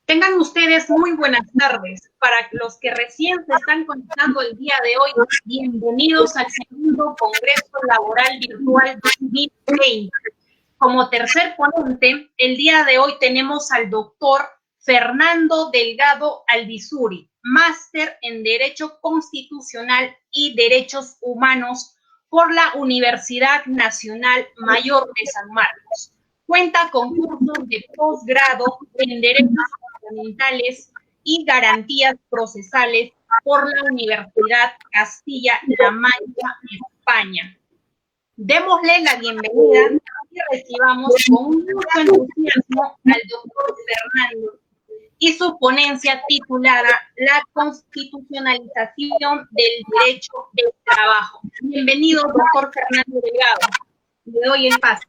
Tengan ustedes muy buenas tardes. Para los que recién se están conectando el día de hoy, bienvenidos al segundo Congreso Laboral Virtual 2020. Como tercer ponente, el día de hoy tenemos al doctor Fernando Delgado Aldizuri, máster en Derecho Constitucional y Derechos Humanos por la Universidad Nacional Mayor de San Marcos. Cuenta con cursos de posgrado en Derechos Fundamentales y Garantías Procesales por la Universidad Castilla-La Mancha, España. Démosle la bienvenida y recibamos con mucho entusiasmo al doctor Fernando y su ponencia titulada La constitucionalización del derecho del trabajo. Bienvenido, doctor Fernando Delgado. Le doy el pase.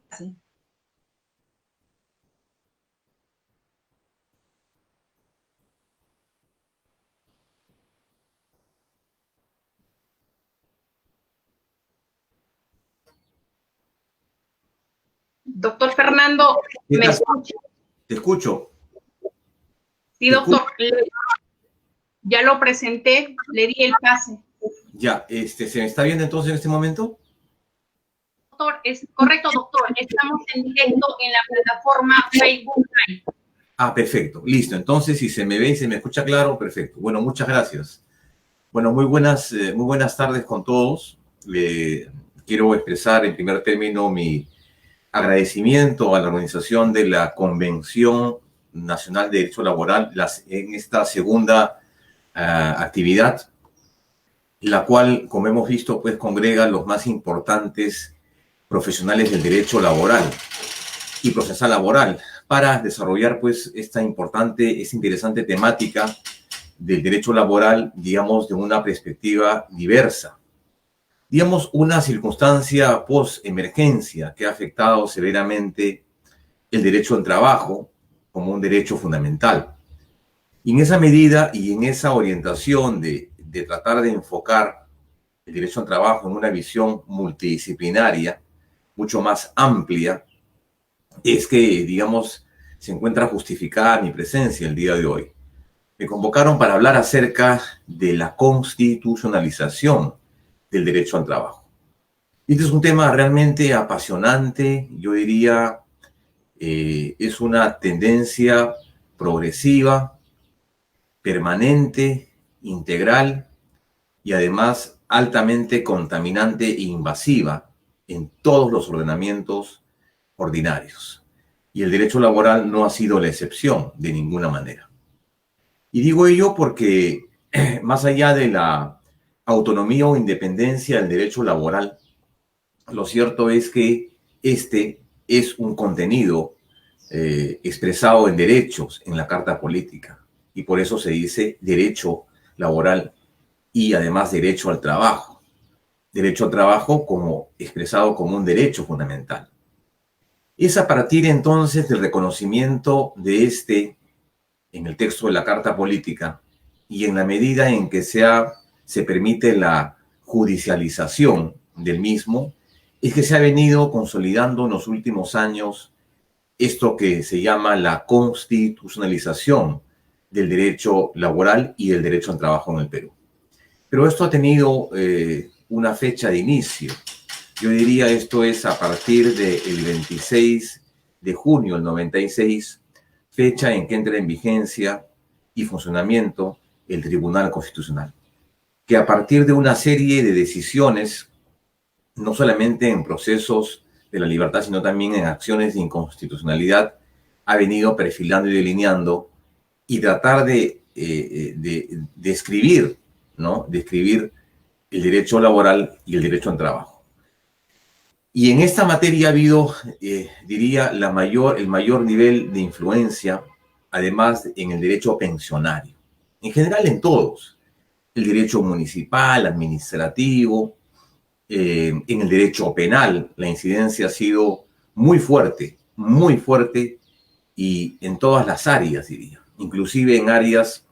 Doctor Fernando, ¿me escucha? Te escucho. Sí, doctor. Ya lo presenté, le di el pase. Ya, ¿se me está viendo entonces en este momento? Doctor, es correcto, doctor. Estamos en directo en la plataforma Facebook Live. Ah, perfecto. Listo. Entonces, si se me ve y se me escucha claro, perfecto. Bueno, muchas gracias. Bueno, muy buenas tardes con todos. Quiero expresar en primer término mi agradecimiento a la organización de la Convención Nacional de Derecho Laboral en esta segunda actividad, la cual, como hemos visto, pues congrega los más importantes profesionales del derecho laboral y procesal laboral para desarrollar pues esta interesante temática del derecho laboral, digamos, de una perspectiva diversa. Digamos, una circunstancia post-emergencia que ha afectado severamente el derecho al trabajo como un derecho fundamental. Y en esa medida y en esa orientación de tratar de enfocar el derecho al trabajo en una visión multidisciplinaria, mucho más amplia, es que, digamos, se encuentra justificada mi presencia el día de hoy. Me convocaron para hablar acerca de la constitucionalización del derecho al trabajo. Este es un tema realmente apasionante, yo diría, es una tendencia progresiva, permanente, integral y además altamente contaminante e invasiva en todos los ordenamientos ordinarios. Y el derecho laboral no ha sido la excepción de ninguna manera. Y digo ello porque más allá de la autonomía o independencia del derecho laboral, lo cierto es que este es un contenido expresado en derechos en la Carta Política. Y por eso se dice derecho laboral y además derecho al trabajo. Derecho al trabajo como expresado como un derecho fundamental. Es a partir entonces del reconocimiento de en el texto de la Carta Política y en la medida en que se permite la judicialización del mismo, es que se ha venido consolidando en los últimos años esto que se llama la constitucionalización del derecho laboral y del derecho al trabajo en el Perú. Pero esto ha tenido una fecha de inicio. Yo diría esto es a partir del 26 de junio del 96, fecha en que entra en vigencia y funcionamiento el Tribunal Constitucional, que a partir de una serie de decisiones, no solamente en procesos de la libertad, sino también en acciones de inconstitucionalidad, ha venido perfilando y delineando y tratar de describir, ¿no? Describir el derecho laboral y el derecho al trabajo. Y en esta materia ha habido, diría, el mayor nivel de influencia, además en el derecho pensionario. En general en todos. El derecho municipal, administrativo, en el derecho penal, la incidencia ha sido muy fuerte y en todas las áreas, diría, inclusive en áreas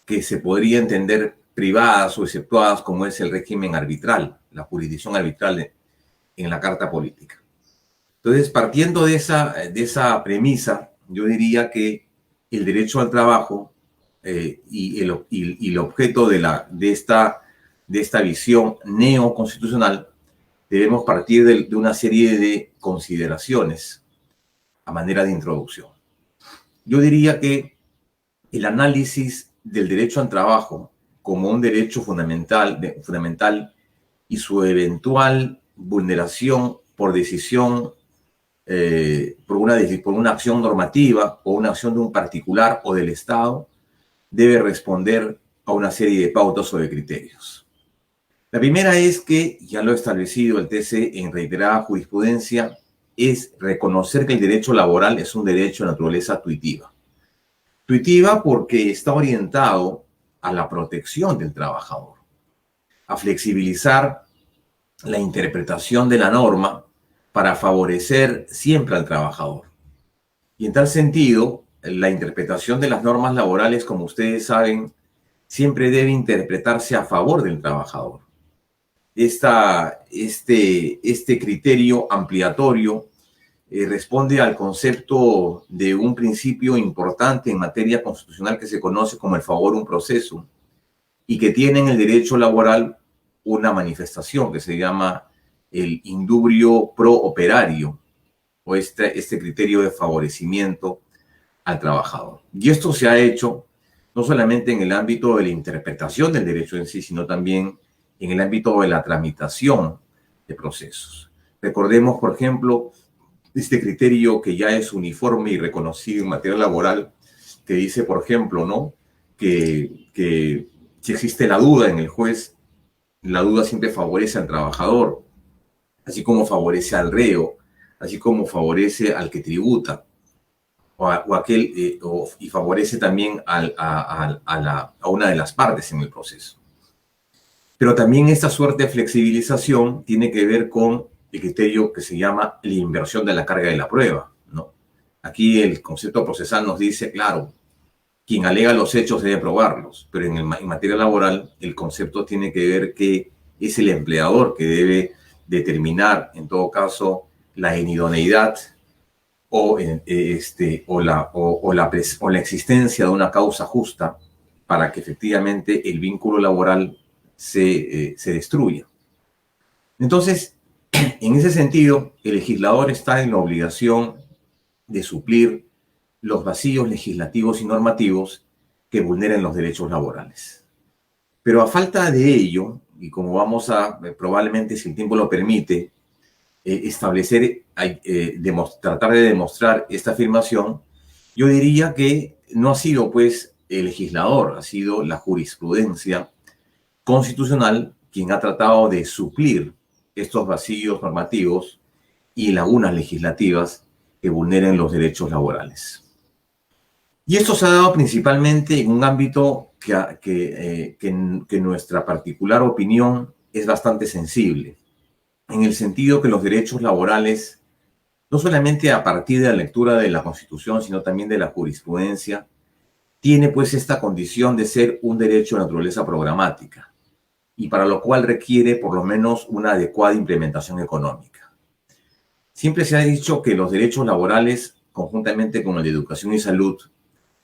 que se podría entender privadas o exceptuadas, como es el régimen arbitral, la jurisdicción arbitral en la Carta Política. Entonces, partiendo de esa premisa, yo diría que el derecho al trabajo y el objeto de esta visión neoconstitucional, debemos partir de una serie de consideraciones a manera de introducción. Yo diría que el análisis del derecho al trabajo como un derecho fundamental y su eventual vulneración por decisión, por una acción normativa o una acción de un particular o del Estado, debe responder a una serie de pautas o de criterios. La primera es que, ya lo ha establecido el TC en reiterada jurisprudencia, es reconocer que el derecho laboral es un derecho de naturaleza tuitiva. Tuitiva porque está orientado a la protección del trabajador, a flexibilizar la interpretación de la norma para favorecer siempre al trabajador. Y en tal sentido, la interpretación de las normas laborales, como ustedes saben, siempre debe interpretarse a favor del trabajador. Este criterio ampliatorio responde al concepto de un principio importante en materia constitucional que se conoce como el favorum processum y que tiene en el derecho laboral una manifestación que se llama el indubrio pro operario o este criterio de favorecimiento al trabajador. Y esto se ha hecho no solamente en el ámbito de la interpretación del derecho en sí, sino también en el ámbito de la tramitación de procesos. Recordemos, por ejemplo, este criterio que ya es uniforme y reconocido en materia laboral, que dice, por ejemplo, ¿no?, que si existe la duda en el juez, la duda siempre favorece al trabajador, así como favorece al reo, así como favorece al que tributa, y favorece también a una de las partes en el proceso. Pero también esta suerte de flexibilización tiene que ver con el criterio que se llama la inversión de la carga de la prueba, ¿no? Aquí el concepto procesal nos dice, claro, quien alega los hechos debe probarlos, pero en materia laboral el concepto tiene que ver que es el empleador que debe determinar, en todo caso, la inidoneidad o la existencia de una causa justa para que efectivamente el vínculo laboral se destruya. Entonces, en ese sentido, el legislador está en la obligación de suplir los vacíos legislativos y normativos que vulneren los derechos laborales. Pero a falta de ello, y como vamos a, probablemente si el tiempo lo permite, tratar de demostrar esta afirmación, yo diría que no ha sido pues el legislador, ha sido la jurisprudencia constitucional quien ha tratado de suplir estos vacíos normativos y lagunas legislativas que vulneren los derechos laborales. Y esto se ha dado principalmente en un ámbito que en nuestra particular opinión es bastante sensible, en el sentido que los derechos laborales, no solamente a partir de la lectura de la Constitución, sino también de la jurisprudencia, tiene pues esta condición de ser un derecho de naturaleza programática, y para lo cual requiere por lo menos una adecuada implementación económica. Siempre se ha dicho que los derechos laborales, conjuntamente con el de educación y salud,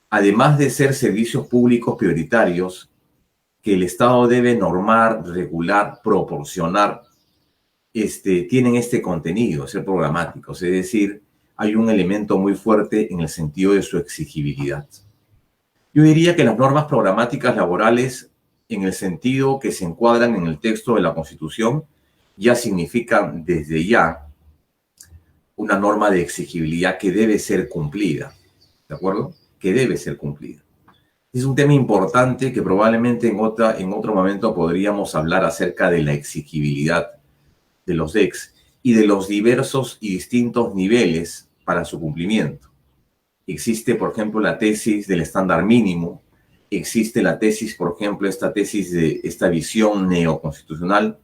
además de ser servicios públicos prioritarios que el Estado debe normar, regular, proporcionar, tienen este contenido, ser programáticos, es decir, hay un elemento muy fuerte en el sentido de su exigibilidad. Yo diría que las normas programáticas laborales, en el sentido que se encuadran en el texto de la Constitución, ya significan desde ya una norma de exigibilidad que debe ser cumplida, ¿de acuerdo? Que debe ser cumplida. Es un tema importante que probablemente en otro momento podríamos hablar acerca de la exigibilidad de los DECs y de los diversos y distintos niveles para su cumplimiento. Existe, por ejemplo, la tesis del estándar mínimo, existe la tesis, por ejemplo, esta tesis de esta visión neoconstitucional,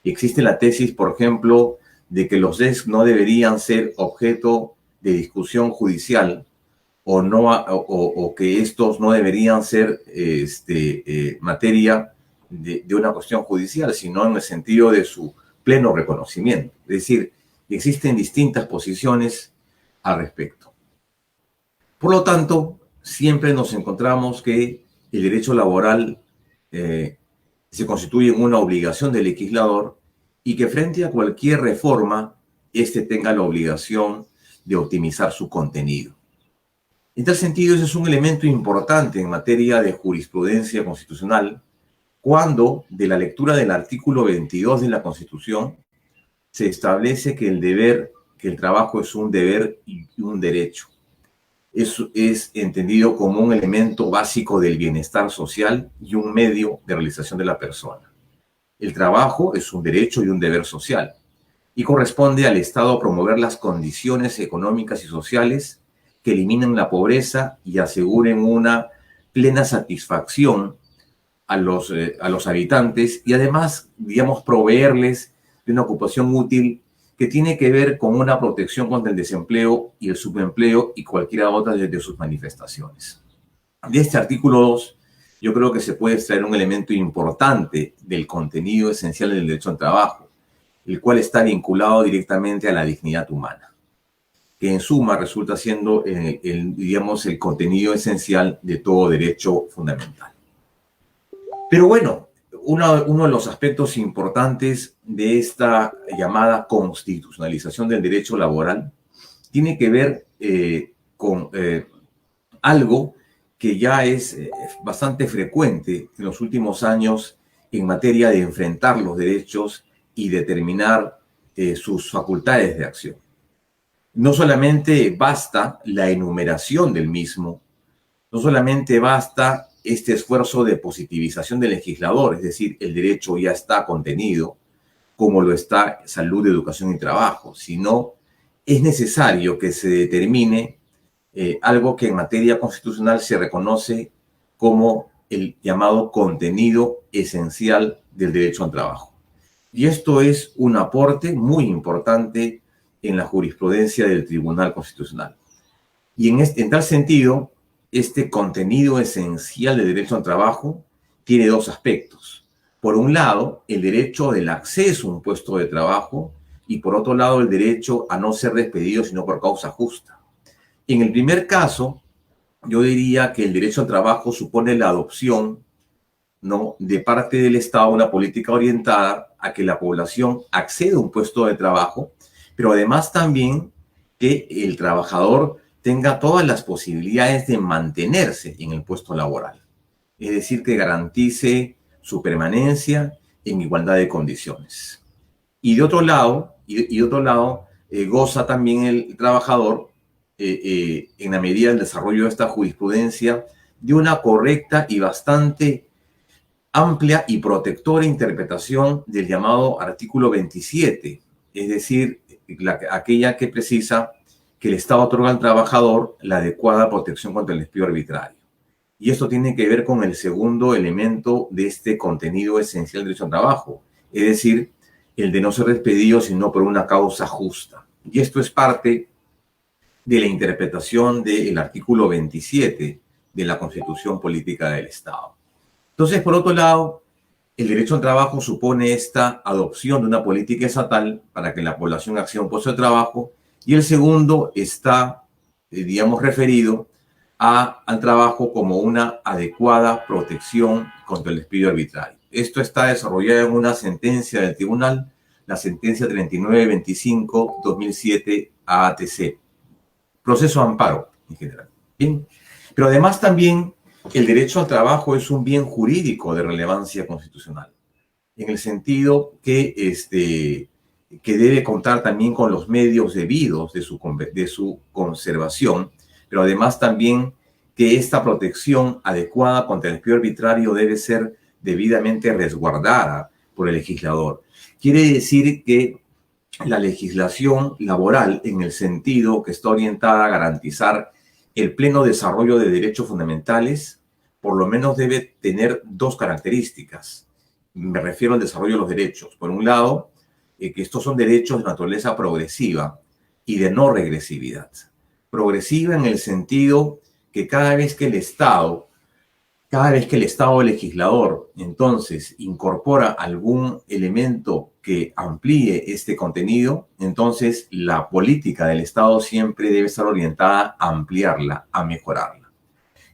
existe la tesis, por ejemplo, de que los DESC no deberían ser objeto de discusión judicial o, no, o que estos no deberían ser materia de una cuestión judicial, sino en el sentido de su pleno reconocimiento. Es decir, existen distintas posiciones al respecto. Por lo tanto, siempre nos encontramos que el derecho laboral se constituye en una obligación del legislador y que frente a cualquier reforma, éste tenga la obligación de optimizar su contenido. En tal sentido, ese es un elemento importante en materia de jurisprudencia constitucional, cuando de la lectura del artículo 22 de la Constitución se establece que el trabajo es un deber y un derecho. Eso es entendido como un elemento básico del bienestar social y un medio de realización de la persona. El trabajo es un derecho y un deber social y corresponde al Estado promover las condiciones económicas y sociales que eliminen la pobreza y aseguren una plena satisfacción a los habitantes y además, digamos, proveerles de una ocupación útil que tiene que ver con una protección contra el desempleo y el subempleo y cualquiera otra de sus manifestaciones. De este artículo 2, yo creo que se puede extraer un elemento importante del contenido esencial del derecho al trabajo, el cual está vinculado directamente a la dignidad humana, que en suma resulta siendo, digamos, el contenido esencial de todo derecho fundamental. Pero bueno, uno de los aspectos importantes de esta llamada constitucionalización del derecho laboral tiene que ver con algo que ya es bastante frecuente en los últimos años en materia de enfrentar los derechos y determinar sus facultades de acción. No solamente basta la enumeración del mismo, no solamente basta este esfuerzo de positivización del legislador, es decir, el derecho ya está contenido, como lo está salud, educación y trabajo, sino es necesario que se determine algo que en materia constitucional se reconoce como el llamado contenido esencial del derecho al trabajo. Y esto es un aporte muy importante en la jurisprudencia del Tribunal Constitucional. Y en tal sentido, este contenido esencial del derecho al trabajo tiene dos aspectos. Por un lado, el derecho del acceso a un puesto de trabajo y por otro lado, el derecho a no ser despedido sino por causa justa. En el primer caso, yo diría que el derecho al trabajo supone la adopción, ¿no?, de parte del Estado a una política orientada a que la población acceda a un puesto de trabajo, pero además también que el trabajador tenga todas las posibilidades de mantenerse en el puesto laboral. Es decir, que garantice su permanencia en igualdad de condiciones. Y de otro lado, goza también el trabajador, en la medida del desarrollo de esta jurisprudencia, de una correcta y bastante amplia y protectora interpretación del llamado artículo 27, es decir, aquella que precisa que el Estado otorga al trabajador la adecuada protección contra el despido arbitrario. Y esto tiene que ver con el segundo elemento de este contenido esencial del derecho al trabajo, es decir, el de no ser despedido sino por una causa justa. Y esto es parte de la interpretación del artículo 27 de la Constitución Política del Estado. Entonces, por otro lado, el derecho al trabajo supone esta adopción de una política estatal para que la población acceda a un puesto de trabajo, y el segundo está, digamos, referido al trabajo como una adecuada protección contra el despido arbitrario. Esto está desarrollado en una sentencia del tribunal, la sentencia 3925-2007 AATC, proceso de amparo en general. Bien, pero además también el derecho al trabajo es un bien jurídico de relevancia constitucional, en el sentido que debe contar también con los medios debidos de su conservación, pero además también que esta protección adecuada contra el despido arbitrario debe ser debidamente resguardada por el legislador. Quiere decir que la legislación laboral, en el sentido que está orientada a garantizar el pleno desarrollo de derechos fundamentales, por lo menos debe tener dos características. Me refiero al desarrollo de los derechos. Por un lado, que estos son derechos de naturaleza progresiva y de no regresividad. Progresiva en el sentido que cada vez que el Estado legislador entonces incorpora algún elemento que amplíe este contenido, entonces la política del Estado siempre debe estar orientada a ampliarla, a mejorarla.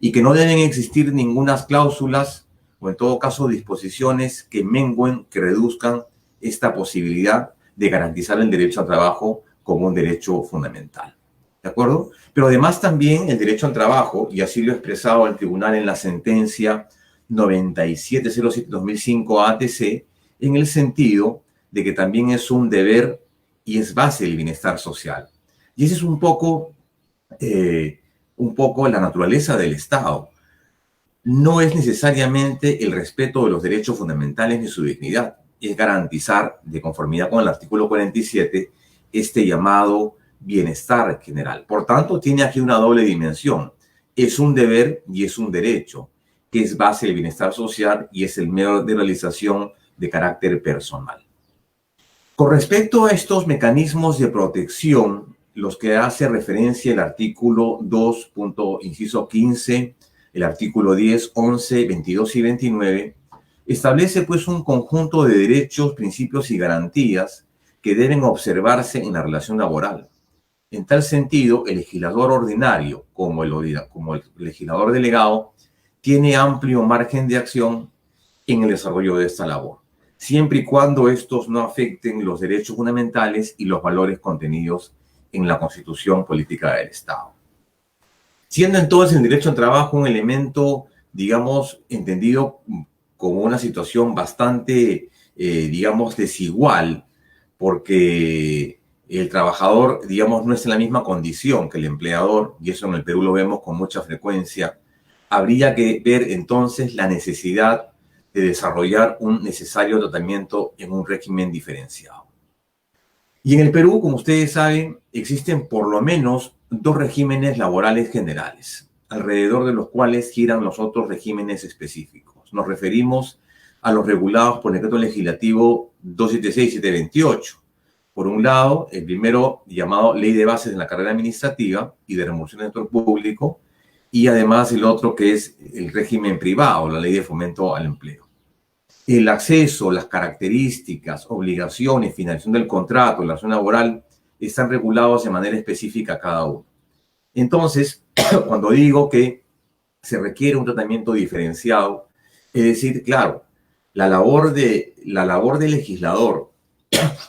Y que no deben existir ninguna cláusulas o en todo caso disposiciones que mengüen, que reduzcan esta posibilidad de garantizar el derecho al trabajo como un derecho fundamental. ¿De acuerdo? Pero además también el derecho al trabajo, y así lo ha expresado el tribunal en la sentencia 9707-2005 ATC, en el sentido de que también es un deber y es base del bienestar social. Y esa es un poco la naturaleza del Estado. No es necesariamente el respeto de los derechos fundamentales ni su dignidad, es garantizar, de conformidad con el artículo 47, este llamado bienestar general. Por tanto, tiene aquí una doble dimensión. Es un deber y es un derecho, que es base del bienestar social y es el medio de realización de carácter personal. Con respecto a estos mecanismos de protección, los que hace referencia el artículo 2, inciso 15, el artículo 10, 11, 22 y 29, establece pues un conjunto de derechos, principios y garantías que deben observarse en la relación laboral. En tal sentido, el legislador ordinario, como el legislador delegado, tiene amplio margen de acción en el desarrollo de esta labor, siempre y cuando estos no afecten los derechos fundamentales y los valores contenidos en la Constitución Política del Estado. Siendo entonces el derecho al trabajo un elemento, digamos, entendido como una situación bastante, desigual, porque el trabajador, digamos, no está en la misma condición que el empleador, y eso en el Perú lo vemos con mucha frecuencia, habría que ver entonces la necesidad de desarrollar un necesario tratamiento en un régimen diferenciado. Y en el Perú, como ustedes saben, existen por lo menos dos regímenes laborales generales, alrededor de los cuales giran los otros regímenes específicos. Nos referimos a los regulados por el Decreto Legislativo 276-728. Por un lado, el primero llamado Ley de Bases en la Carrera Administrativa y de Remuneración del Sector Público, y además el otro que es el régimen privado, la Ley de Fomento al Empleo. El acceso, las características, obligaciones, finalización del contrato, la relación laboral, están regulados de manera específica cada uno. Entonces, cuando digo que se requiere un tratamiento diferenciado, es decir, claro, la labor del legislador,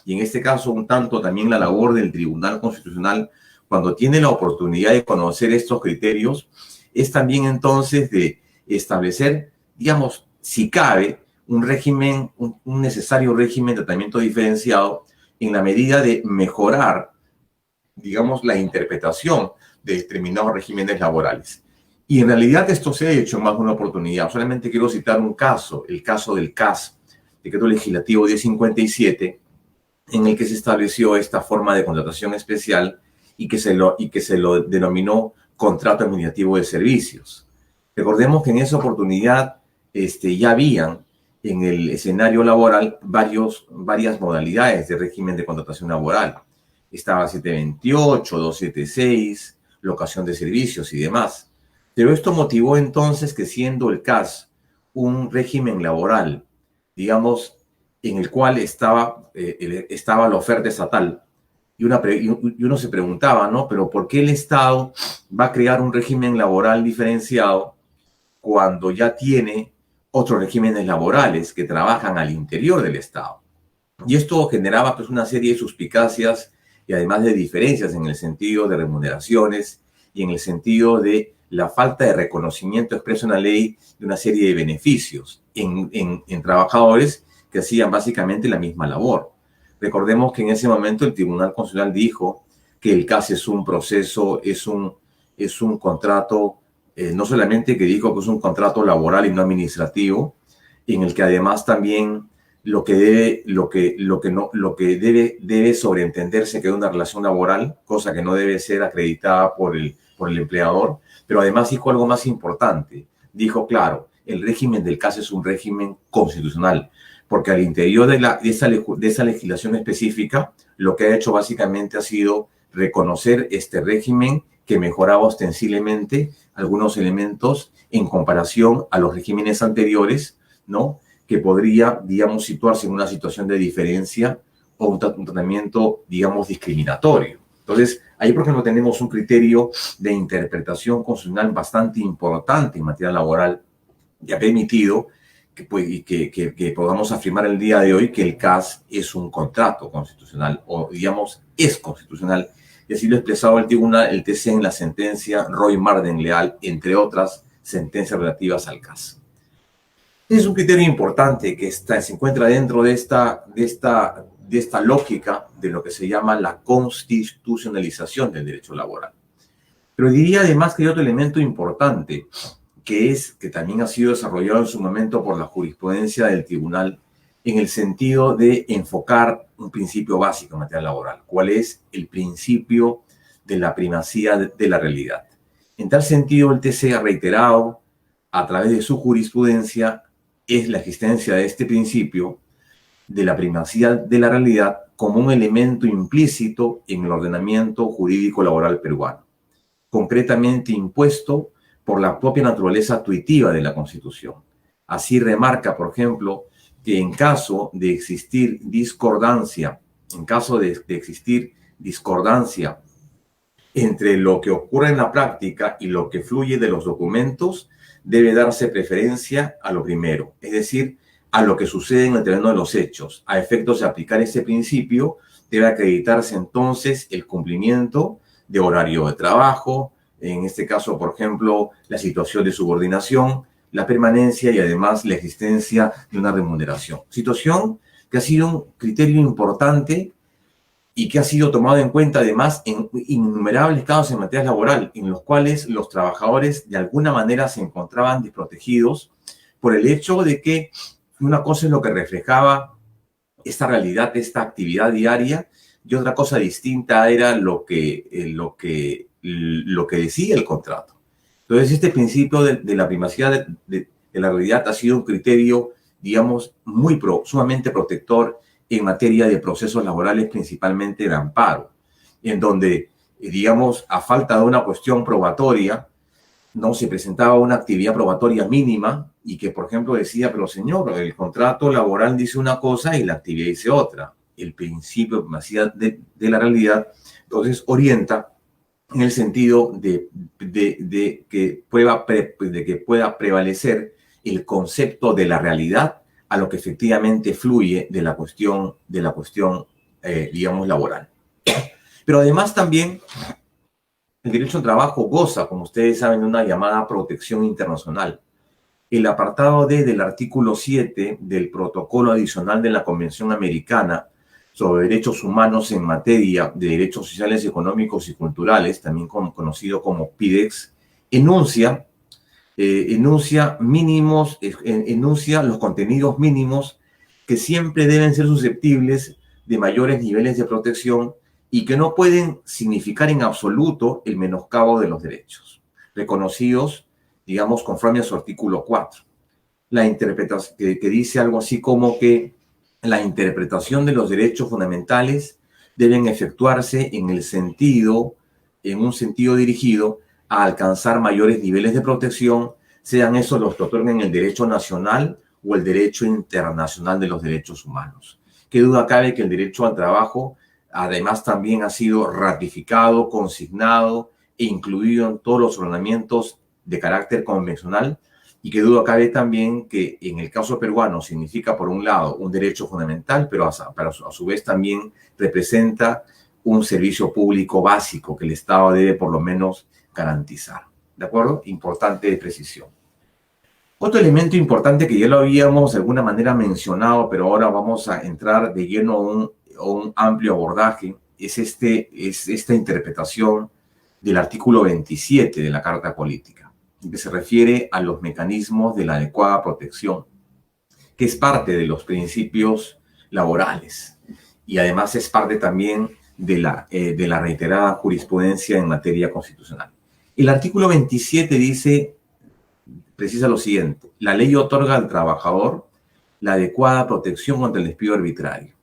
y en este caso un tanto también la labor del Tribunal Constitucional, cuando tiene la oportunidad de conocer estos criterios, es también entonces de establecer, digamos, si cabe, un necesario régimen de tratamiento diferenciado en la medida de mejorar, digamos, la interpretación de determinados regímenes laborales. Y en realidad esto se ha hecho en más de una oportunidad. Solamente quiero citar un caso, el caso del CAS, Decreto Legislativo 1057, en el que se estableció esta forma de contratación especial y que se lo denominó contrato administrativo de servicios. Recordemos que en esa oportunidad ya habían en el escenario laboral varias modalidades de régimen de contratación laboral. Estaba 728, 276, locación de servicios y demás. Pero esto motivó entonces que, siendo el CAS un régimen laboral, digamos, en el cual estaba la oferta estatal, y uno se preguntaba, ¿no? Pero ¿por qué el Estado va a crear un régimen laboral diferenciado cuando ya tiene otros regímenes laborales que trabajan al interior del Estado? Y esto generaba pues una serie de suspicacias y además de diferencias en el sentido de remuneraciones y en el sentido de la falta de reconocimiento expreso en la ley de una serie de beneficios en trabajadores que hacían básicamente la misma labor. Recordemos que en ese momento el Tribunal Constitucional dijo que el CAS es un proceso, es un contrato, no solamente que dijo que es un contrato laboral y no administrativo, en el que además también lo que debe sobreentenderse que es una relación laboral, cosa que no debe ser acreditada por el empleador, pero además dijo algo más importante. Dijo, claro, el régimen del CAS es un régimen constitucional, porque al interior de esa legislación específica, lo que ha hecho básicamente ha sido reconocer este régimen que mejoraba ostensiblemente algunos elementos en comparación a los regímenes anteriores, ¿no? Que podría, digamos, situarse en una situación de diferencia o un tratamiento, digamos, discriminatorio. Entonces, ahí, por ejemplo, tenemos un criterio de interpretación constitucional bastante importante en materia laboral que ha permitido que podamos afirmar el día de hoy que el CAS es un contrato constitucional o, digamos, es constitucional. Y así lo ha expresado el tribunal, el TC, en la sentencia Roy Marden Leal, entre otras sentencias relativas al CAS. Es un criterio importante que se encuentra dentro de esta lógica de lo que se llama la constitucionalización del derecho laboral. Pero diría además que hay otro elemento importante, que también ha sido desarrollado en su momento por la jurisprudencia del tribunal, en el sentido de enfocar un principio básico en materia laboral. ¿Cuál es el principio de la primacía de la realidad? En tal sentido, el TC ha reiterado a través de su jurisprudencia es la existencia de este principio de la primacía de la realidad como un elemento implícito en el ordenamiento jurídico laboral peruano, concretamente impuesto por la propia naturaleza tuitiva de la Constitución. Así remarca, por ejemplo, que en caso de existir discordancia, entre lo que ocurre en la práctica y lo que fluye de los documentos, debe darse preferencia a lo primero, es decir, a lo que sucede en el terreno de los hechos. A efectos de aplicar ese principio, debe acreditarse entonces el cumplimiento de horario de trabajo, en este caso, por ejemplo, la situación de subordinación, la permanencia y además la existencia de una remuneración. Situación que ha sido un criterio importante y que ha sido tomado en cuenta además en innumerables casos en materia laboral, en los cuales los trabajadores de alguna manera se encontraban desprotegidos por el hecho de que una cosa es lo que reflejaba esta realidad, esta actividad diaria, y otra cosa distinta era lo que decía el contrato. Entonces, este principio de la primacía de la realidad ha sido un criterio, digamos, sumamente protector en materia de procesos laborales, principalmente de amparo, en donde, digamos, a falta de una cuestión probatoria, no se presentaba una actividad probatoria mínima y que, por ejemplo, decía, pero señor, el contrato laboral dice una cosa y la actividad dice otra. El principio de primacía de la realidad, entonces, orienta en el sentido de que pueda prevalecer el concepto de la realidad a lo que efectivamente fluye de la cuestión digamos, laboral. Pero además también el derecho al trabajo goza, como ustedes saben, de una llamada protección internacional. El apartado D del artículo 7 del protocolo adicional de la Convención Americana sobre Derechos Humanos en materia de derechos sociales, económicos y culturales, también conocido como PIDEX, enuncia los contenidos mínimos que siempre deben ser susceptibles de mayores niveles de protección y que no pueden significar en absoluto el menoscabo de los derechos, reconocidos, digamos, conforme a su artículo 4. La interpretación que dice algo así como que la interpretación de los derechos fundamentales deben efectuarse en un sentido dirigido a alcanzar mayores niveles de protección, sean esos los que otorguen el derecho nacional o el derecho internacional de los derechos humanos. Qué duda cabe que el derecho al trabajo además también ha sido ratificado, consignado e incluido en todos los ordenamientos de carácter convencional, y qué duda cabe también que en el caso peruano significa, por un lado, un derecho fundamental, pero a su vez también representa un servicio público básico que el Estado debe por lo menos garantizar. ¿De acuerdo? Importante precisión. Otro elemento importante que ya lo habíamos de alguna manera mencionado, pero ahora vamos a entrar de lleno a un amplio abordaje, es esta interpretación del artículo 27 de la Carta Política, que se refiere a los mecanismos de la adecuada protección, que es parte de los principios laborales y además es parte también de la reiterada jurisprudencia en materia constitucional. El artículo 27 precisa lo siguiente: la ley otorga al trabajador la adecuada protección contra el despido arbitrario.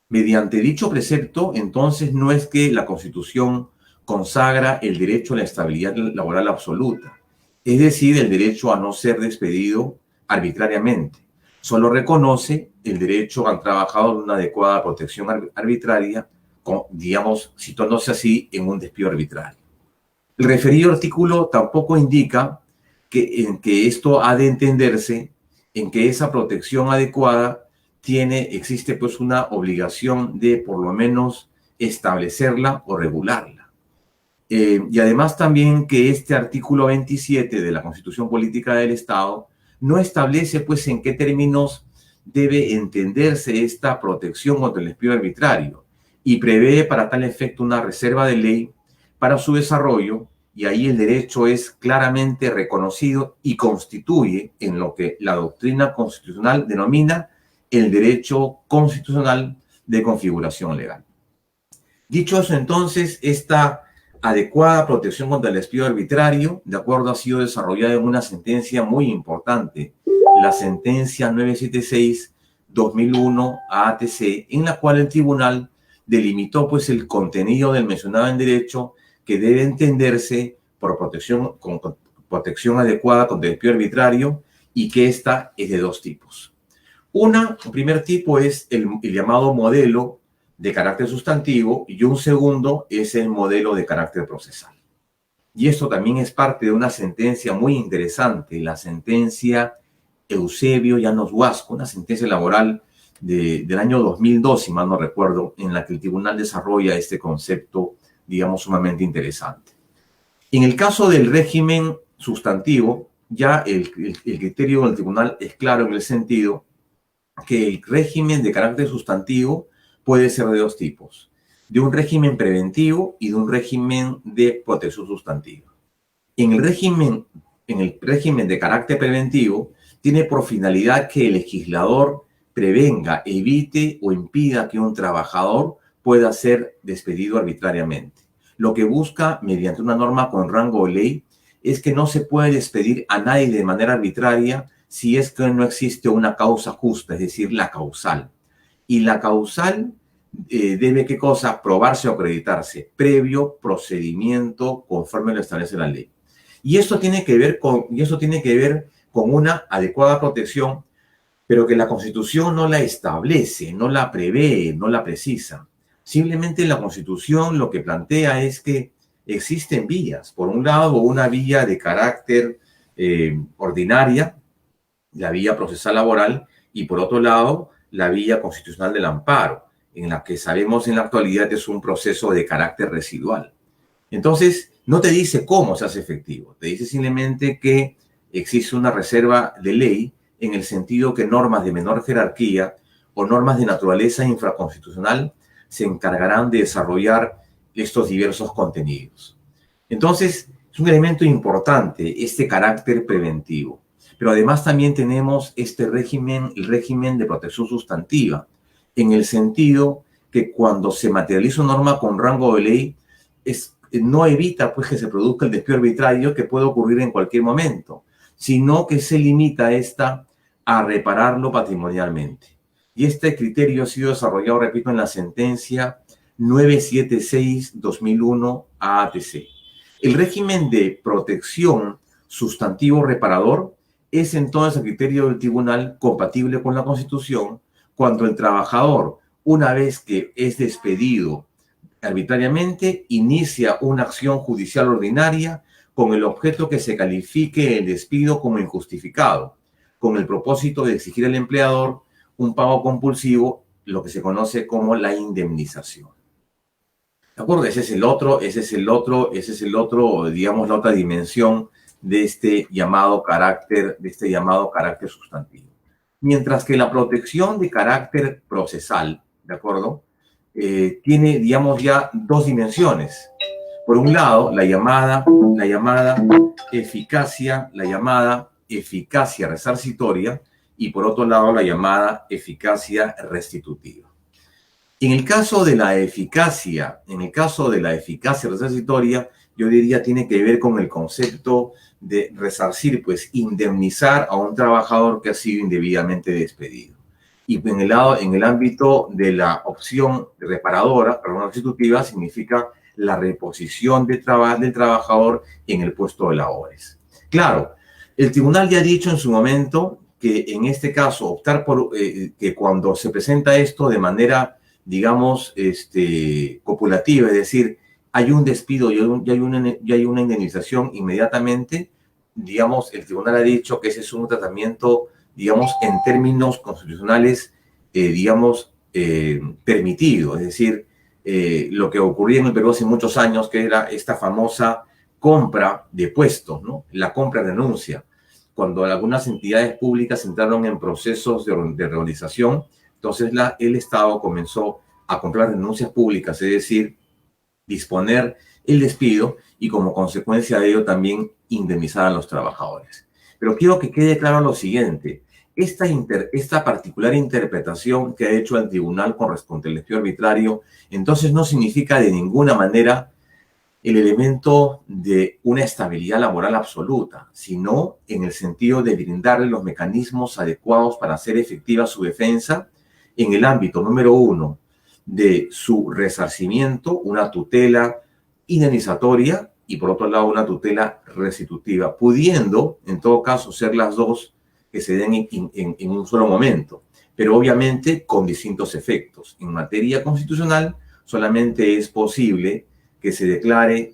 Mediante dicho precepto, entonces, no es que la Constitución consagra el derecho a la estabilidad laboral absoluta, es decir, el derecho a no ser despedido arbitrariamente. Solo reconoce el derecho al trabajador de una adecuada protección arbitraria, digamos, situándose así en un despido arbitrario. El referido artículo tampoco indica que esto ha de entenderse en que esa protección adecuada existe pues una obligación de por lo menos establecerla o regularla. Y además también que este artículo 27 de la Constitución Política del Estado no establece pues en qué términos debe entenderse esta protección contra el despido arbitrario y prevé para tal efecto una reserva de ley para su desarrollo, y ahí el derecho es claramente reconocido y constituye en lo que la doctrina constitucional denomina el derecho constitucional de configuración legal. Dicho eso, entonces, esta adecuada protección contra el despido arbitrario, de acuerdo, ha sido desarrollada en una sentencia muy importante, la sentencia 976-2001 ATC, en la cual el tribunal delimitó pues el contenido del mencionado en derecho que debe entenderse por protección adecuada contra el despido arbitrario, y que esta es de dos tipos. Un primer tipo es el llamado modelo de carácter sustantivo, y un segundo es el modelo de carácter procesal. Y esto también es parte de una sentencia muy interesante, la sentencia Eusebio Llanos Huasco, una sentencia laboral del año 2002, si mal no recuerdo, en la que el tribunal desarrolla este concepto, digamos, sumamente interesante. En el caso del régimen sustantivo, ya el criterio del tribunal es claro en el sentido que el régimen de carácter sustantivo puede ser de dos tipos: de un régimen preventivo y de un régimen de protección sustantiva. En el régimen de carácter preventivo, tiene por finalidad que el legislador prevenga, evite o impida que un trabajador pueda ser despedido arbitrariamente. Lo que busca, mediante una norma con rango de ley, es que no se puede despedir a nadie de manera arbitraria si es que no existe una causa justa, es decir, la causal. Y la causal debe, ¿qué cosa? Probarse o acreditarse, previo procedimiento conforme lo establece la ley. Y esto tiene que ver con una adecuada protección, pero que la Constitución no la establece, no la prevé, no la precisa. Simplemente la Constitución lo que plantea es que existen vías. Por un lado, una vía de carácter ordinaria, la vía procesal laboral, y por otro lado, la vía constitucional del amparo, en la que sabemos en la actualidad es un proceso de carácter residual. Entonces, no te dice cómo se hace efectivo, te dice simplemente que existe una reserva de ley en el sentido que normas de menor jerarquía o normas de naturaleza infraconstitucional se encargarán de desarrollar estos diversos contenidos. Entonces, es un elemento importante este carácter preventivo. Pero además también tenemos este régimen, el régimen de protección sustantiva, en el sentido que cuando se materializa una norma con rango de ley, no evita pues que se produzca el despido arbitrario que puede ocurrir en cualquier momento, sino que se limita a repararlo patrimonialmente. Y este criterio ha sido desarrollado, repito, en la sentencia 976-2001 ATC. El régimen de protección sustantivo reparador es entonces, a criterio del tribunal, compatible con la Constitución cuando el trabajador, una vez que es despedido arbitrariamente, inicia una acción judicial ordinaria con el objeto que se califique el despido como injustificado, con el propósito de exigir al empleador un pago compulsivo, lo que se conoce como la indemnización. ¿De acuerdo? Ese es el otro, digamos, la otra dimensión de este llamado carácter sustantivo. Mientras que la protección de carácter procesal, ¿de acuerdo? Tiene, digamos, ya dos dimensiones. Por un lado, la llamada eficacia resarcitoria, y por otro lado, la llamada eficacia restitutiva. En el caso de la eficacia resarcitoria, yo diría tiene que ver con el concepto de resarcir, pues indemnizar a un trabajador que ha sido indebidamente despedido. Y en el ámbito de la opción reparadora, perdón, restitutiva, significa la reposición del trabajador en el puesto de labores. Claro, el tribunal ya ha dicho en su momento que en este caso optar por que cuando se presenta esto de manera, digamos, copulativa, es decir, hay un despido y hay una indemnización inmediatamente, digamos, el tribunal ha dicho que ese es un tratamiento, digamos, en términos constitucionales, permitido. Es decir, lo que ocurría en el Perú hace muchos años, que era esta famosa compra de puestos, ¿no? La compra-renuncia. Cuando algunas entidades públicas entraron en procesos de reorganización, entonces el Estado comenzó a comprar renuncias públicas, es decir, disponer el despido y como consecuencia de ello también indemnizar a los trabajadores. Pero quiero que quede claro lo siguiente, esta particular interpretación que ha hecho el tribunal con respecto al despido arbitrario, entonces no significa de ninguna manera el elemento de una estabilidad laboral absoluta, sino en el sentido de brindarle los mecanismos adecuados para hacer efectiva su defensa en el ámbito número 1 de su resarcimiento, una tutela indemnizatoria y por otro lado una tutela restitutiva, pudiendo en todo caso ser las dos que se den en un solo momento, pero obviamente con distintos efectos. En materia constitucional solamente es posible que se declare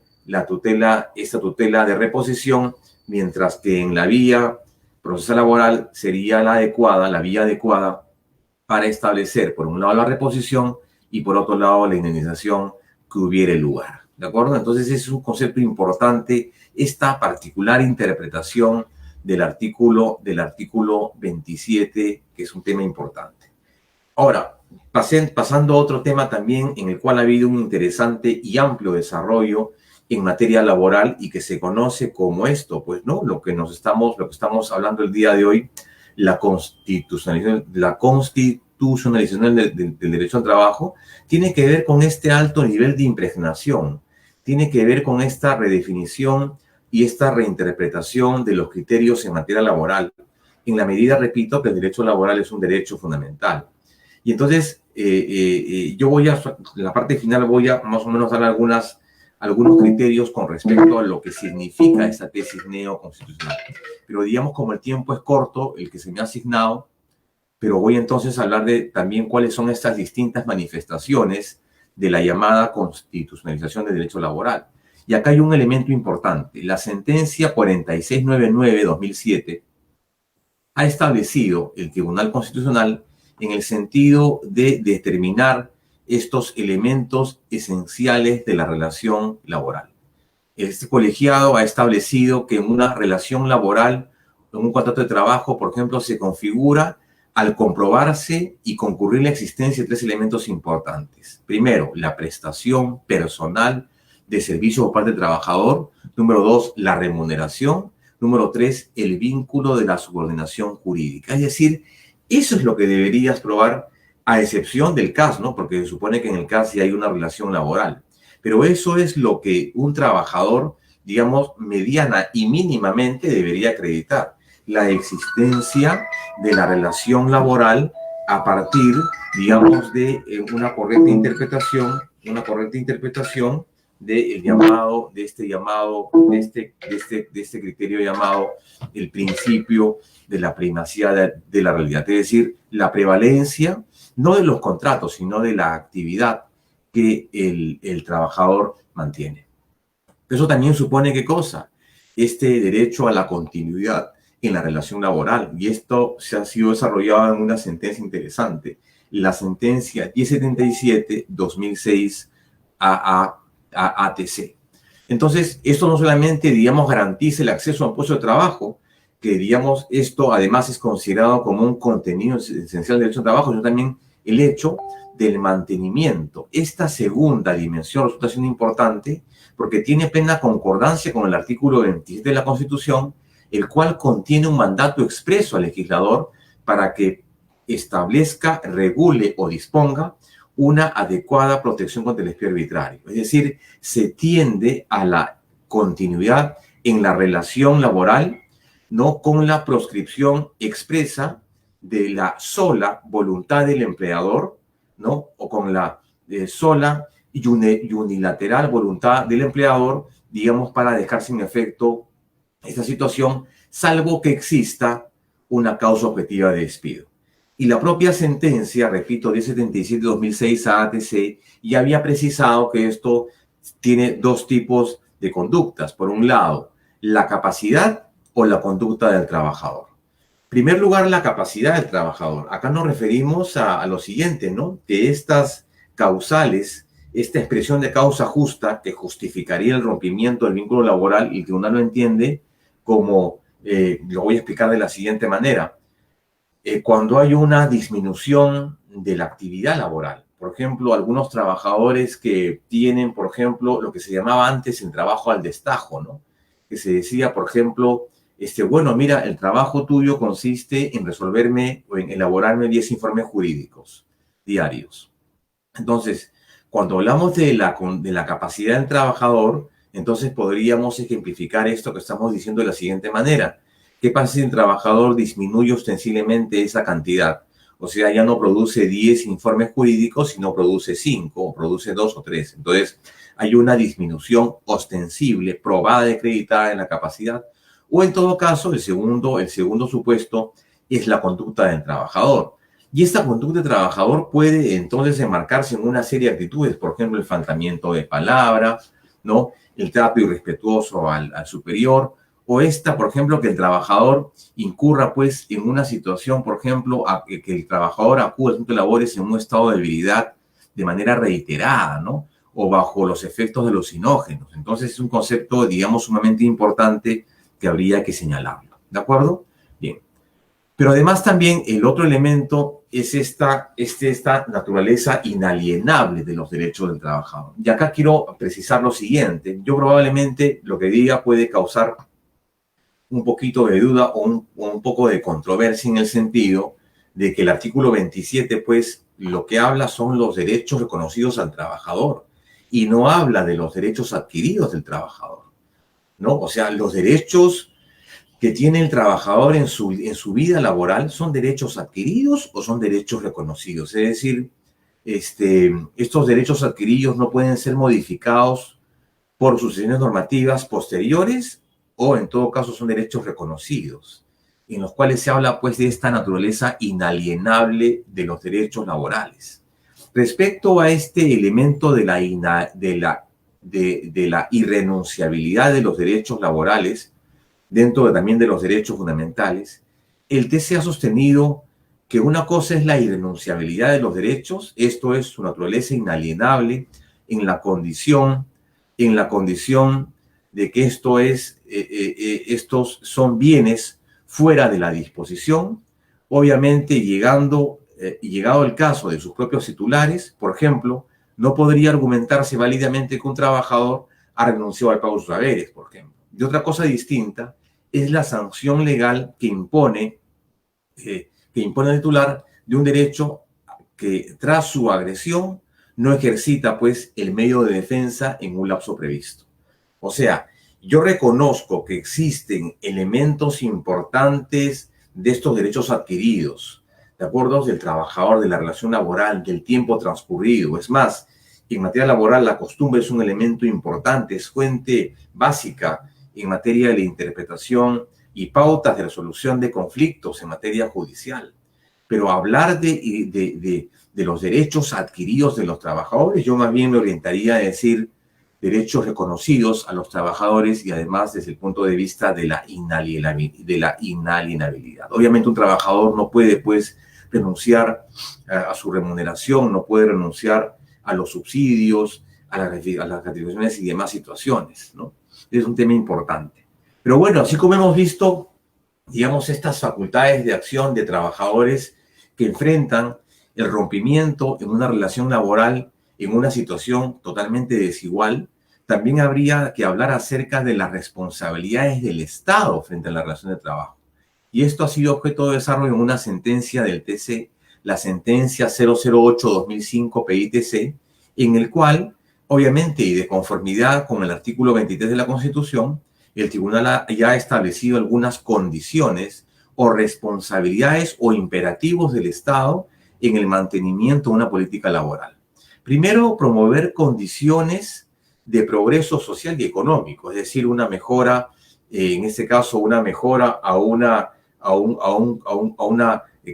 esta tutela de reposición, mientras que en la vía procesal laboral sería la vía adecuada para establecer, por un lado, la reposición y por otro lado, la indemnización que hubiere lugar. ¿De acuerdo? Entonces, ese es un concepto importante, esta particular interpretación del artículo 27, que es un tema importante. Ahora, pasando a otro tema también en el cual ha habido un interesante y amplio desarrollo en materia laboral y que se conoce como esto, pues, ¿no? Lo que estamos hablando el día de hoy, la constitucionalización del derecho al trabajo, tiene que ver con este alto nivel de impregnación, tiene que ver con esta redefinición y esta reinterpretación de los criterios en materia laboral, en la medida, repito, que el derecho laboral es un derecho fundamental. Y entonces, yo en la parte final voy a más o menos dar algunos criterios con respecto a lo que significa esta tesis neoconstitucional. Pero digamos, como el tiempo es corto, el que se me ha asignado, pero voy entonces a hablar de también cuáles son estas distintas manifestaciones de la llamada constitucionalización del derecho laboral. Y acá hay un elemento importante. La sentencia 4699-2007 ha establecido el Tribunal Constitucional en el sentido de determinar estos elementos esenciales de la relación laboral. Este colegiado ha establecido que en una relación laboral, en un contrato de trabajo, por ejemplo, se configura al comprobarse y concurrir la existencia de tres elementos importantes. Primero, la prestación personal de servicio por parte del trabajador. Número 2, la remuneración. Número 3, el vínculo de la subordinación jurídica. Es decir, eso es lo que deberías probar, a excepción del CAS, ¿no? Porque se supone que en el CAS sí hay una relación laboral. Pero eso es lo que un trabajador, digamos, mediana y mínimamente debería acreditar. La existencia de la relación laboral a partir, digamos, de una correcta interpretación de este criterio llamado el principio de la primacía de la realidad. Es decir, la prevalencia no de los contratos, sino de la actividad que el trabajador mantiene. Eso también supone, ¿qué cosa? Este derecho a la continuidad en la relación laboral. Y esto se ha sido desarrollado en una sentencia interesante. La sentencia 1077-2006 ATC. Entonces, esto no solamente, digamos, garantiza el acceso a un puesto de trabajo, que, digamos, esto además es considerado como un contenido esencial del derecho al trabajo, sino también el hecho del mantenimiento. Esta segunda dimensión resulta siendo importante porque tiene plena concordancia con el artículo 27 de la Constitución, el cual contiene un mandato expreso al legislador para que establezca, regule o disponga una adecuada protección contra el despido arbitrario. Es decir, se tiende a la continuidad en la relación laboral, no con la proscripción expresa de la sola voluntad del empleador, ¿no? O con la sola y unilateral voluntad del empleador, digamos, para dejar sin efecto esta situación, salvo que exista una causa objetiva de despido. Y la propia sentencia, repito, 1077-2006 AATC, ya había precisado que esto tiene dos tipos de conductas. Por un lado, la capacidad o la conducta del trabajador. En primer lugar, la capacidad del trabajador. Acá nos referimos a lo siguiente, ¿no? Que estas causales, esta expresión de causa justa que justificaría el rompimiento del vínculo laboral, y que uno lo entiende como, lo voy a explicar de la siguiente manera. Cuando hay una disminución de la actividad laboral, por ejemplo, algunos trabajadores que tienen, por ejemplo, lo que se llamaba antes el trabajo al destajo, ¿no? Que se decía, por ejemplo, bueno, mira, el trabajo tuyo consiste en resolverme o en elaborarme 10 informes jurídicos diarios. Entonces, cuando hablamos de la capacidad del trabajador, entonces podríamos ejemplificar esto que estamos diciendo de la siguiente manera. ¿Qué pasa si el trabajador disminuye ostensiblemente esa cantidad? O sea, ya no produce 10 informes jurídicos, sino produce 5, o produce 2 o 3. Entonces, hay una disminución ostensible, probada y acreditada en la capacidad. O en todo caso, el segundo supuesto es la conducta del trabajador. Y esta conducta del trabajador puede entonces enmarcarse en una serie de actitudes, por ejemplo, el faltamiento de palabra, ¿no? El trato irrespetuoso al superior, o por ejemplo, que el trabajador incurra pues en una situación, por ejemplo, que el trabajador acude al centro de labores en un estado de debilidad de manera reiterada, ¿no? O bajo los efectos de los sinógenos. Entonces es un concepto, digamos, sumamente importante que habría que señalarlo. ¿De acuerdo? Bien. Pero además también el otro elemento es esta naturaleza inalienable de los derechos del trabajador. Y acá quiero precisar lo siguiente. Yo probablemente lo que diga puede causar un poquito de duda o un poco de controversia en el sentido de que el artículo 27, pues, lo que habla son los derechos reconocidos al trabajador y no habla de los derechos adquiridos del trabajador, ¿no? O sea, los derechos que tiene el trabajador en su vida laboral son derechos adquiridos o son derechos reconocidos. Es decir, estos derechos adquiridos no pueden ser modificados por sucesiones normativas posteriores o en todo caso son derechos reconocidos, en los cuales se habla pues de esta naturaleza inalienable de los derechos laborales. Respecto a este elemento de la irrenunciabilidad de los derechos laborales, dentro también de los derechos fundamentales, el TC ha sostenido que una cosa es la irrenunciabilidad de los derechos, esto es su naturaleza inalienable en la condición de que estos son bienes fuera de la disposición, obviamente llegado el caso de sus propios titulares, por ejemplo, no podría argumentarse válidamente que un trabajador ha renunciado al pago de sus haberes, por ejemplo. Y otra cosa distinta es la sanción legal que impone el titular de un derecho que tras su agresión no ejercita pues el medio de defensa en un lapso previsto. O sea, yo reconozco que existen elementos importantes de estos derechos adquiridos, de acuerdo del trabajador, de la relación laboral, del tiempo transcurrido. Es más, en materia laboral la costumbre es un elemento importante, es fuente básica en materia de la interpretación y pautas de resolución de conflictos en materia judicial. Pero hablar de los derechos adquiridos de los trabajadores, yo más bien me orientaría a decir derechos reconocidos a los trabajadores y además desde el punto de vista de la inalienabilidad. Obviamente un trabajador no puede pues renunciar a su remuneración, no puede renunciar a los subsidios, a las gratificaciones y demás situaciones, ¿no? Es un tema importante. Pero bueno, así como hemos visto, digamos, estas facultades de acción de trabajadores que enfrentan el rompimiento en una relación laboral en una situación totalmente desigual, también habría que hablar acerca de las responsabilidades del Estado frente a la relación de trabajo. Y esto ha sido objeto de desarrollo en una sentencia del TC, la sentencia 008-2005 PITC, en el cual, obviamente, y de conformidad con el artículo 23 de la Constitución, el tribunal ya ha establecido algunas condiciones o responsabilidades o imperativos del Estado en el mantenimiento de una política laboral. Primero, promover condiciones de progreso social y económico, es decir, una mejora, en este caso, una mejora a una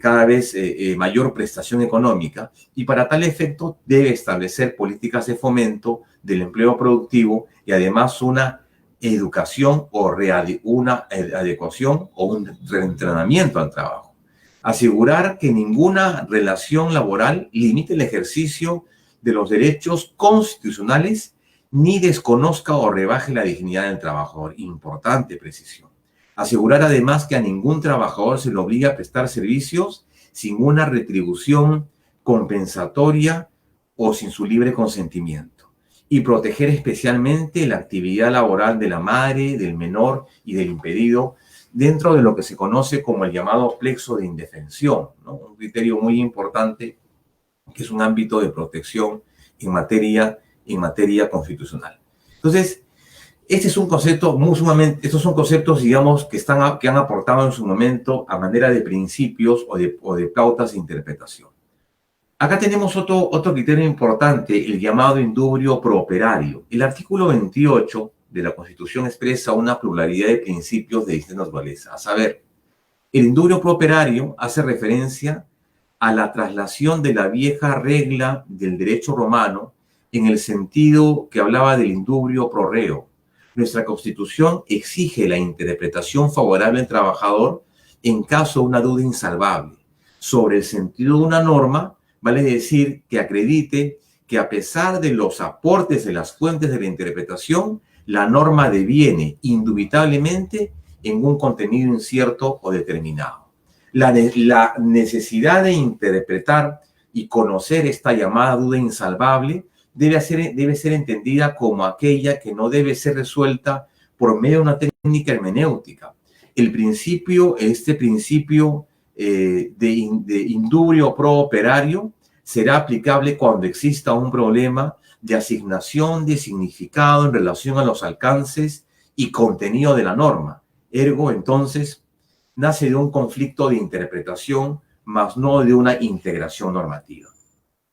cada vez mayor prestación económica, y para tal efecto debe establecer políticas de fomento del empleo productivo y además una educación o una adecuación o un reentrenamiento al trabajo. Asegurar que ninguna relación laboral limite el ejercicio de los derechos constitucionales ni desconozca o rebaje la dignidad del trabajador. Importante precisión. Asegurar además que a ningún trabajador se le obligue a prestar servicios sin una retribución compensatoria o sin su libre consentimiento. Y proteger especialmente la actividad laboral de la madre, del menor y del impedido dentro de lo que se conoce como el llamado plexo de indefensión, ¿no? Un criterio muy importante que es un ámbito de protección en materia constitucional. Entonces, este es un concepto muy sumamente, estos son conceptos, digamos, que han aportado en su momento a manera de principios o de pautas de interpretación. Acá tenemos otro criterio importante, el llamado indubrio prooperario. El artículo 28 de la Constitución expresa una pluralidad de principios de distinta naturaleza. A saber, el indubrio prooperario hace referencia a la traslación de la vieja regla del derecho romano en el sentido que hablaba del indubrio pro reo. Nuestra Constitución exige la interpretación favorable al trabajador en caso de una duda insalvable sobre el sentido de una norma, vale decir que acredite que a pesar de los aportes de las fuentes de la interpretación, la norma deviene indubitablemente en un contenido incierto o determinado. La necesidad de interpretar y conocer esta llamada duda insalvable debe ser entendida como aquella que no debe ser resuelta por medio de una técnica hermenéutica. Este principio de indubrio prooperario será aplicable cuando exista un problema de asignación de significado en relación a los alcances y contenido de la norma. Ergo, entonces, nace de un conflicto de interpretación, más no de una integración normativa.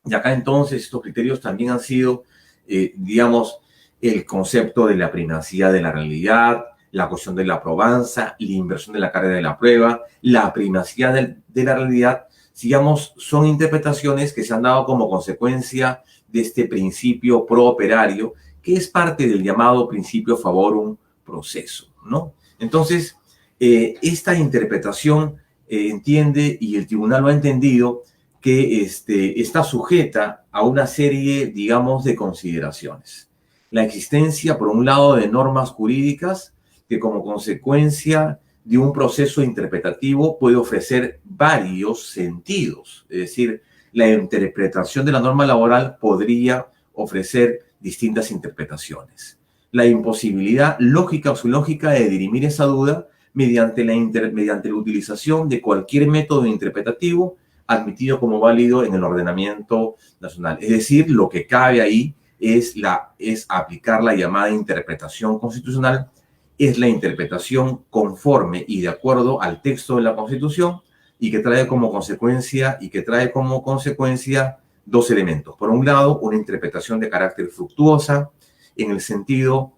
Y acá entonces estos criterios también han sido, digamos, el concepto de la primacía de la realidad, la cuestión de la probanza, la inversión de la carga de la prueba, la primacía de la realidad, digamos, son interpretaciones que se han dado como consecuencia de este principio prooperario, que es parte del llamado principio favorum proceso, ¿no? Entonces, esta interpretación entiende, y el tribunal lo ha entendido, que está sujeta a una serie, digamos, de consideraciones. La existencia, por un lado, de normas jurídicas que como consecuencia de un proceso interpretativo puede ofrecer varios sentidos. Es decir, la interpretación de la norma laboral podría ofrecer distintas interpretaciones. La imposibilidad lógica o zulógica de dirimir esa duda mediante la utilización de cualquier método interpretativo admitido como válido en el ordenamiento nacional. Es decir, lo que cabe ahí es aplicar la llamada interpretación constitucional, es la interpretación conforme y de acuerdo al texto de la Constitución y que trae como consecuencia dos elementos. Por un lado, una interpretación de carácter fructuosa, en el sentido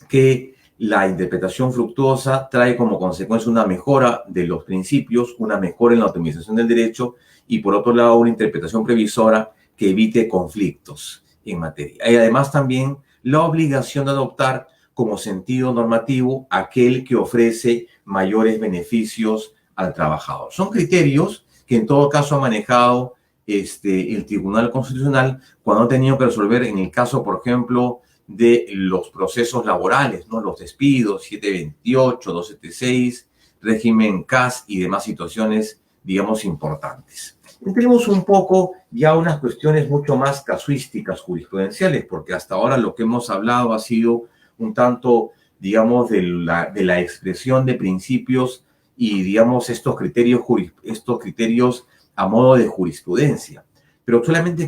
que la interpretación fructuosa trae como consecuencia una mejora de los principios, una mejora en la optimización del derecho y, por otro lado, una interpretación previsora que evite conflictos en materia. Y además también la obligación de adoptar como sentido normativo aquel que ofrece mayores beneficios al trabajador. Son criterios que en todo caso ha manejado el Tribunal Constitucional cuando ha tenido que resolver en el caso, por ejemplo, de los procesos laborales, ¿no? Los despidos, 728, 276, régimen CAS y demás situaciones, digamos, importantes. Entremos un poco ya a unas cuestiones mucho más casuísticas jurisprudenciales, porque hasta ahora lo que hemos hablado ha sido un tanto, digamos, de la expresión de principios y, digamos, estos criterios a modo de jurisprudencia. Pero solamente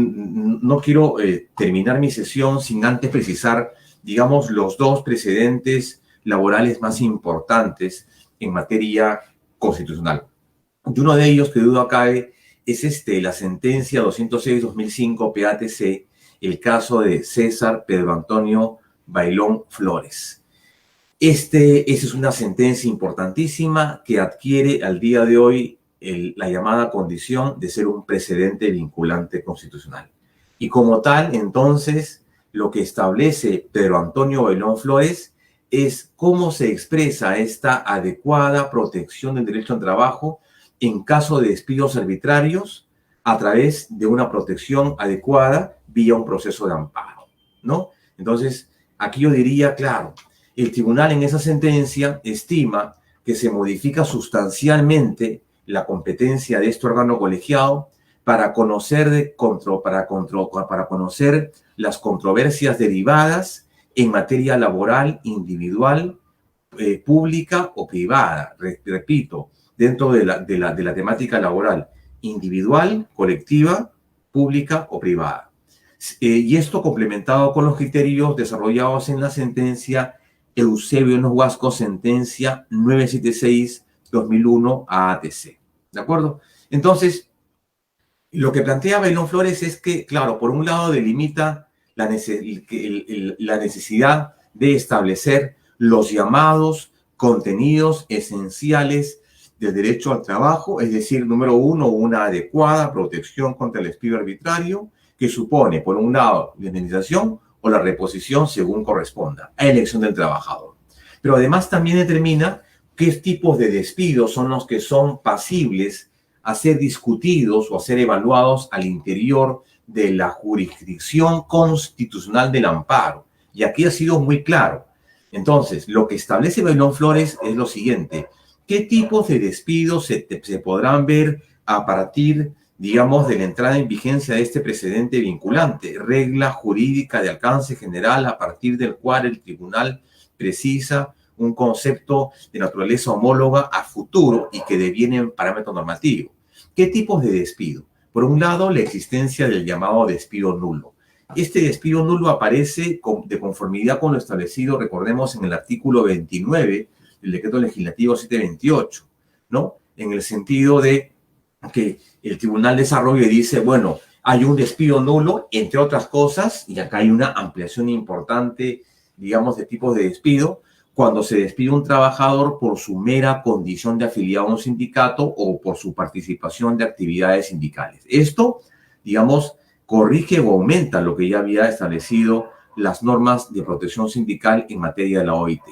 no quiero terminar mi sesión sin antes precisar, digamos, los dos precedentes laborales más importantes en materia constitucional. Y uno de ellos, que duda cabe, es la sentencia 206-2005 PATC, el caso de César Pedro Antonio Bailón Flores. Esa es una sentencia importantísima que adquiere al día de hoy la llamada condición de ser un precedente vinculante constitucional. Y como tal, entonces, lo que establece Pedro Antonio Bailón Flores es cómo se expresa esta adecuada protección del derecho al trabajo en caso de despidos arbitrarios a través de una protección adecuada vía un proceso de amparo, ¿no? Entonces, aquí yo diría, claro, el tribunal en esa sentencia estima que se modifica sustancialmente la competencia de este órgano colegiado para conocer las controversias derivadas en materia laboral, individual, pública o privada. Repito, dentro de la temática laboral, individual, colectiva, pública o privada. Y esto complementado con los criterios desarrollados en la sentencia Eusebio Nosguasco, sentencia 976-2001 AATC. ¿De acuerdo? Entonces, lo que plantea Bailón Flores es que, claro, por un lado delimita la necesidad de establecer los llamados contenidos esenciales del derecho al trabajo, es decir, número uno, una adecuada protección contra el despido arbitrario, que supone, por un lado, la indemnización o la reposición según corresponda, a elección del trabajador. Pero además también determina qué tipos de despidos son los que son pasibles a ser discutidos o a ser evaluados al interior de la jurisdicción constitucional del amparo. Y aquí ha sido muy claro. Entonces, lo que establece Bailón Flores es lo siguiente: ¿qué tipos de despidos se podrán ver a partir, digamos, de la entrada en vigencia de este precedente vinculante? Regla jurídica de alcance general a partir del cual el tribunal precisa un concepto de naturaleza homóloga a futuro y que deviene en parámetro normativo. ¿Qué tipos de despido? Por un lado, la existencia del llamado despido nulo. Este despido nulo aparece de conformidad con lo establecido, recordemos, en el artículo 29 del decreto legislativo 728, ¿no? En el sentido de que el tribunal desarrolla y dice, bueno, hay un despido nulo, entre otras cosas, y acá hay una ampliación importante, digamos, de tipos de despido, cuando se despide un trabajador por su mera condición de afiliado a un sindicato o por su participación de actividades sindicales. Esto, digamos, corrige o aumenta lo que ya había establecido las normas de protección sindical en materia de la OIT.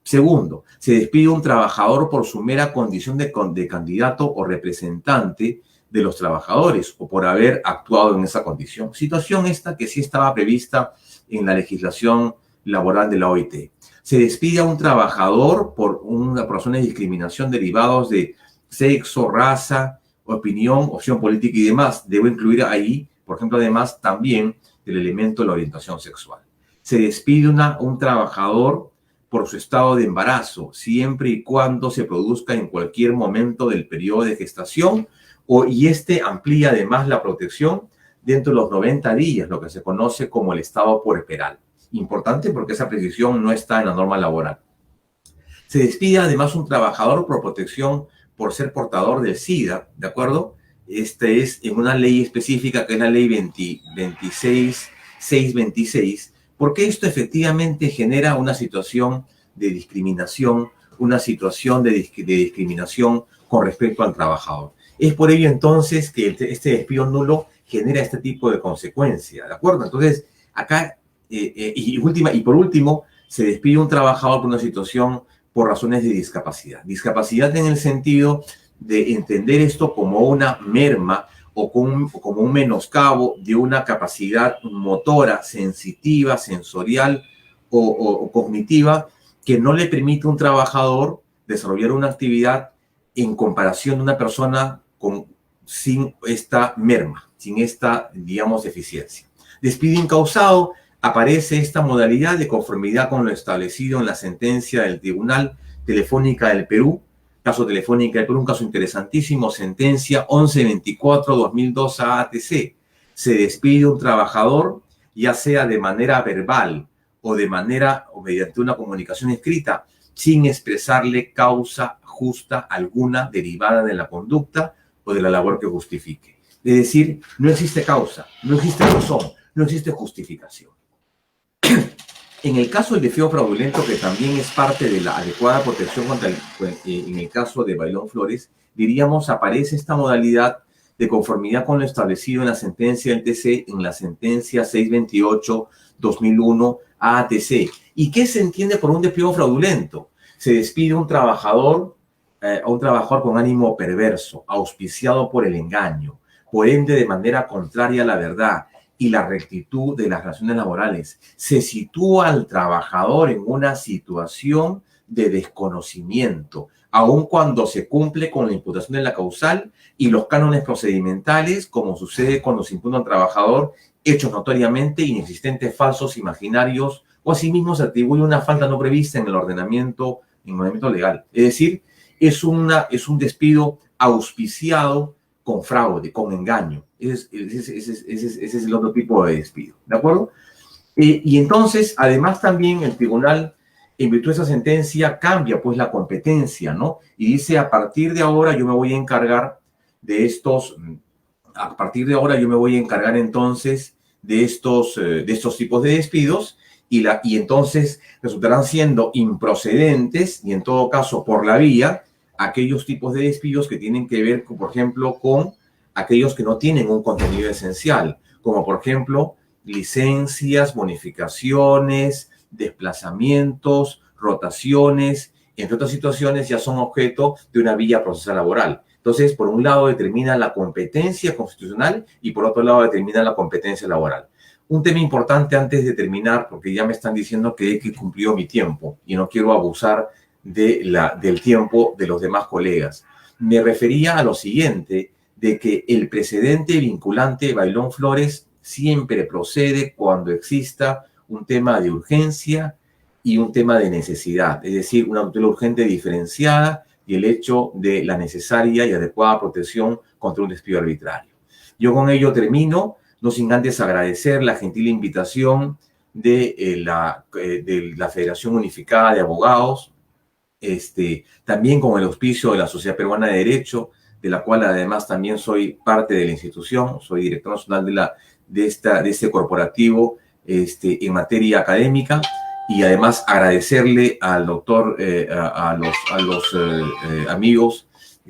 Segundo, se despide un trabajador por su mera condición de candidato o representante de los trabajadores o por haber actuado en esa condición. Situación esta que sí estaba prevista en la legislación laboral de la OIT. Se despide a un trabajador por una razón de discriminación derivados de sexo, raza, opinión, opción política y demás. Debo incluir ahí, por ejemplo, además también el elemento de la orientación sexual. Se despide un trabajador por su estado de embarazo, siempre y cuando se produzca en cualquier momento del periodo de gestación y este amplía además la protección dentro de los 90 días, lo que se conoce como el estado puerperal. Importante porque esa precisión no está en la norma laboral. Se despide además un trabajador por protección por ser portador del SIDA, ¿de acuerdo? Este es en una ley específica que es la ley 26.626, porque esto efectivamente genera una situación de discriminación, una situación de discriminación con respecto al trabajador. Es por ello entonces que este despido nulo genera este tipo de consecuencia, ¿de acuerdo? Entonces, acá, y por último, se despide un trabajador por una situación por razones de discapacidad. Discapacidad en el sentido de entender esto como una merma o como un menoscabo de una capacidad motora, sensitiva, sensorial o cognitiva que no le permite a un trabajador desarrollar una actividad en comparación de una persona sin esta merma, sin esta, digamos, deficiencia. Despido incausado, aparece esta modalidad de conformidad con lo establecido en la sentencia del Tribunal Telefónica del Perú, caso Telefónica del Perú, un caso interesantísimo, sentencia 1124-2002 AATC. Se despide un trabajador, ya sea de manera verbal o mediante una comunicación escrita, sin expresarle causa injusta alguna derivada de la conducta o de la labor que justifique. Es decir, no existe causa, no existe razón, no existe justificación. En el caso del despido fraudulento, que también es parte de la adecuada protección contra en el caso de Bailón Flores, diríamos, aparece esta modalidad de conformidad con lo establecido en la sentencia del TC, en la sentencia 628-2001 AATC. ¿Y qué se entiende por un despido fraudulento? Se despide a un trabajador con ánimo perverso, auspiciado por el engaño, por ende de manera contraria a la verdad y la rectitud de las relaciones laborales. Se sitúa al trabajador en una situación de desconocimiento, aun cuando se cumple con la imputación de la causal y los cánones procedimentales, como sucede cuando se impone al trabajador hechos notoriamente inexistentes, falsos, imaginarios, o asimismo se atribuye una falta no prevista en el ordenamiento legal. Es decir, es un despido auspiciado con fraude, con engaño. Ese es el otro tipo de despido, ¿de acuerdo? Y entonces, además también el tribunal, en virtud de esa sentencia, cambia pues la competencia, ¿no? Y dice, a partir de ahora yo me voy a encargar de estos, entonces de estos tipos de despidos y entonces resultarán siendo improcedentes y en todo caso por la vía aquellos tipos de despidos que tienen que ver, por ejemplo, con aquellos que no tienen un contenido esencial, como por ejemplo licencias, bonificaciones, desplazamientos, rotaciones, entre otras situaciones ya son objeto de una vía procesal laboral. Entonces, por un lado determina la competencia constitucional y por otro lado determina la competencia laboral. Un tema importante antes de terminar, porque ya me están diciendo que he cumplido mi tiempo y no quiero abusar del tiempo de los demás colegas. Me refería a lo siguiente, de que el precedente vinculante Bailón Flores siempre procede cuando exista un tema de urgencia y un tema de necesidad, es decir, una tutela urgente diferenciada y el hecho de la necesaria y adecuada protección contra un despido arbitrario. Yo con ello termino, no sin antes agradecer la gentil invitación de la Federación Unificada de Abogados, también con el auspicio de la Sociedad Peruana de Derecho, de la cual además también soy parte de la institución, soy director nacional de este corporativo en materia académica, y además agradecerle al doctor, a los amigos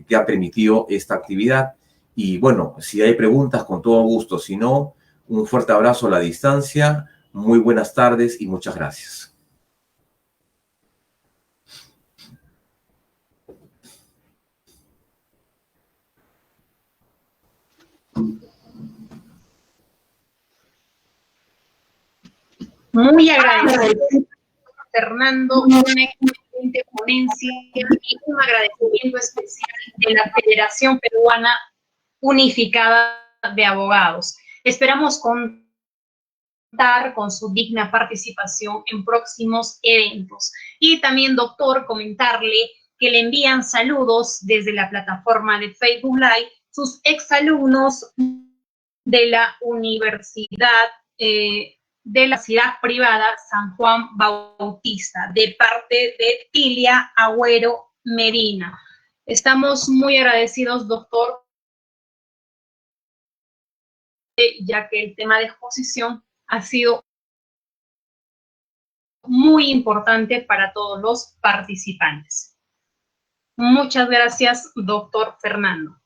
que han permitido esta actividad. Y bueno, si hay preguntas, con todo gusto. Si no, un fuerte abrazo a la distancia, muy buenas tardes y muchas gracias. Muy agradecido, Fernando, una excelente ponencia y un agradecimiento especial de la Federación Peruana Unificada de Abogados. Esperamos contar con su digna participación en próximos eventos. Y también, doctor, comentarle que le envían saludos desde la plataforma de Facebook Live sus exalumnos de la Universidad de la Ciudad Privada San Juan Bautista, de parte de Tilia Agüero Medina. Estamos muy agradecidos, doctor, ya que el tema de exposición ha sido muy importante para todos los participantes. Muchas gracias, doctor Fernando.